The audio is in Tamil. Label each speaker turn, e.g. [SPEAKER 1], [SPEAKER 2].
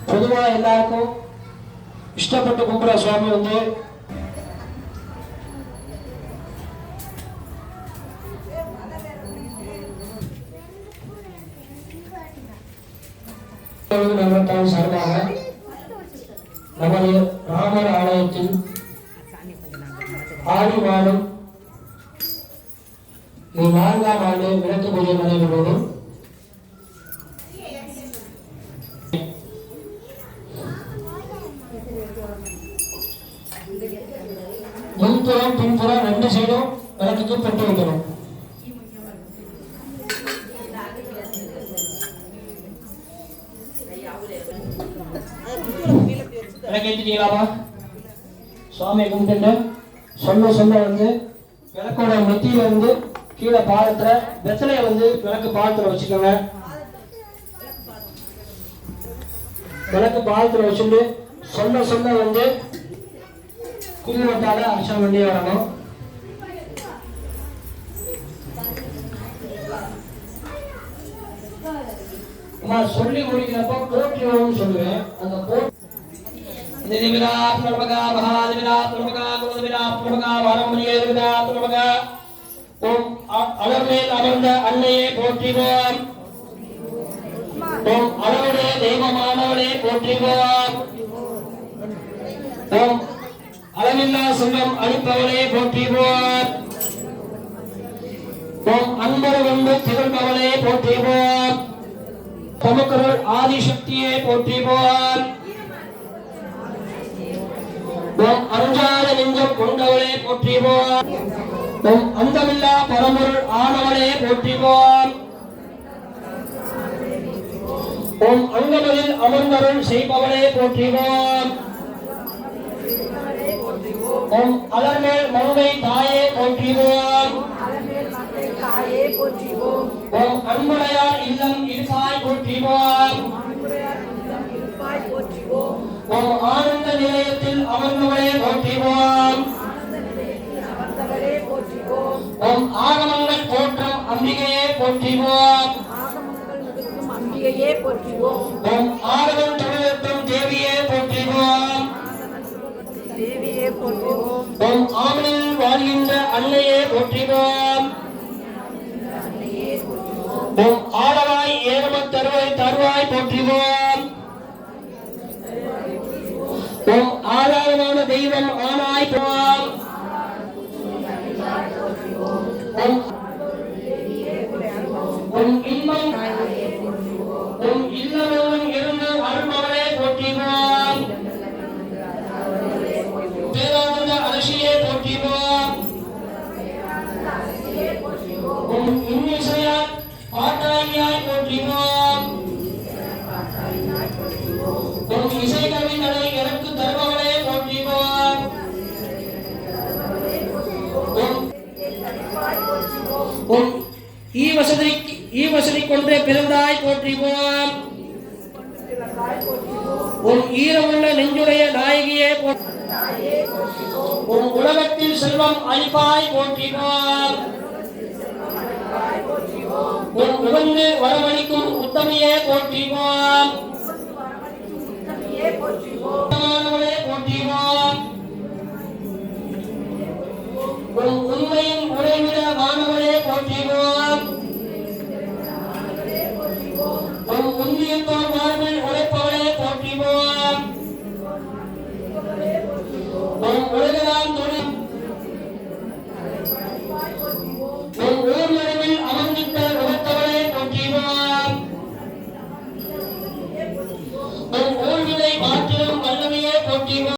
[SPEAKER 1] பொதுவாக எல்லாருக்கும் இஷ்டப்பட்டு கும்பிட்ற சுவாமி வந்து நகரத்தால் சார்பாக நமது ராமர் ஆலயத்தில் ஆடி மாதம் 4ஆம் ஆண்டு விளக்கு பூஜை நடைபெறுவது முன்புறம் பின்புறம் 2 சைடும் விளக்குக்கு பெற்று வைக்கணும். விளக்கேற்றிட்டீங்களாமா? சுவாமியை கும்பிட்டு சொல்ல வந்து விளக்கோட நெத்தியில இருந்து கீழே பாதத்துல வெத்தலைய வந்து விளக்கு பாதத்துல வச்சுக்கோங்க. விளக்கு பாதத்துல வச்சுட்டு சொல்ல வந்து குங்குமத்தால அர்ச்சனை பண்ணி வரணும். சொல்லி முடிக்கிறப்ப போற்றியோன்னு சொல்லுவேன். அந்த அலர்மேல் அமர்ந்த அன்னையே போற்றிவோம். அளவுடைய தெய்வமானவளே போற்றிவோம். அளவில்லா செல்வம் அளிப்பவளே போற்றிவோம். அன்பரு கொண்டு திகழ்பவளே போற்றிவோம். தமக்கருள் ஆதிசக்தியை போற்றிவோம். அஞ்சாத நெஞ்சம் கொண்டவளே போற்றிவோம். அந்தமில்லா பரம்பொருள் ஆனவளே போற்றிவோம். அங்கமதில் அமர்ந்தருள் செய்பவளே போற்றிவோம். அலர்மேல் மங்கை தாயே போற்றிவோம். அன்புடையார் இல்லம் இருப்பாய் போற்றிவோம். ஆனந்த நிலையத்தில் அமர்ந்தவளே போற்றிவோம். ஆகமங்கள் போற்றும் அம்பிகையே போற்றிவோம். ஆகமம் தொழிலும் தேவியே போற்றிவோம். ஆமனில் வாழ்கின்ற அன்னையே போற்றிவோம். ஆளவாய் ஏகம தருவாய் போற்றிவோம். ஆதாரமான தெய்வம் ஆனாய் போவோம். இல்லமெல்லாம் இருந்து அருள்பவளே போற்றிவோம். பேரானந்த அரசியே போற்றிவோம். இன்னிசையால் பாட்டாயியாய் போற்றிவோம். இசை கவிகளை எனக்கு தருபவளே போற்றிவோம். ஈவசதி கொண்டே பிறந்தாய் போற்றிவோம். ஈரமுள்ள நெஞ்சுடைய நாயகியே உலகத்தில் செல்வம் அளிப்பாய் போற்றிவோம். உகந்து வரவழிக்கும் உத்தமையே போற்றிவோம். போற்றிவோம். உண்மையின் உறைவிட மாணவரே போற்றிவோம். உந்தியத்தோ